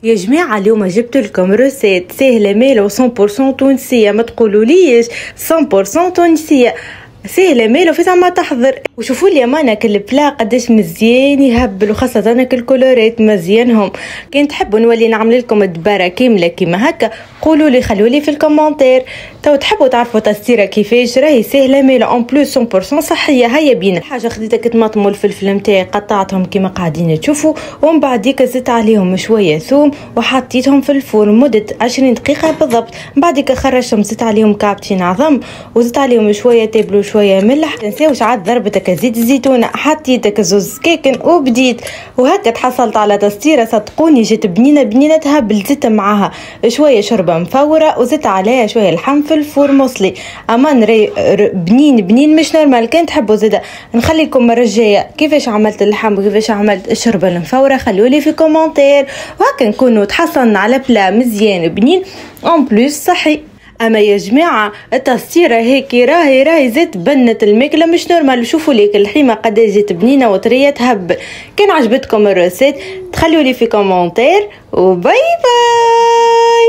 يا جماعة اليوم جبت لكم روسيت سهلة مالة 100% تونسية، ما تقولوليش 100% تونسية، سهلة مالو في زعما تحضر. وشوفوا لي مانا كل بلا قداش مزيان يهبل، وخاصة انا كل كولوريت مزيانهم. كان تحبوا نولي نعمل لكم الدبارة كاملة كيما هكا قولوا لي، خلوا لي في الكومنتير. تو تحبوا تعرفوا تسيرة كيفاش راهي سهلة مالو اون بلوس 100% صحية. هيا بينا. حاجة خديتها كطماطم والفلفل نتاعي قطعتهم كيما قاعدين تشوفوا، ومن بعد ديك زدت عليهم شوية ثوم وحطيتهم في الفرن مدة 20 دقيقة بالضبط. بعد خرجتهم زدت عليهم كعبتين عظم وزدت عليهم شوية تابلو شويه ملح. تنساوش عاد ضربتك زيت الزيتونه، حطيتك زوز كيكن وبديت. وهكا تحصلت على تستيره صدقوني جات بنينه تهبل. زدت معاها شويه شوربه مفوره وزدت عليها شويه لحم في الفور مصلي. امان بنين مش نورمال. كان تحبوا زاده نخلي لكم المره الجايه كيفاش عملت اللحم وكيفاش عملت الشوربه المفوره، خلولي في كومنتير. وهكا نكونوا تحصلنا على بلا مزيان بنين اون بلوس صحي. اما يا جماعه التصيره هيك راهي زيت بنت الماكله مش نورمال. شوفوا ليك الحيمه قد جات بنينه وطريه تهبل. كان عجبتكم الريسيت تخلوا لي في كومنتير وباي باي.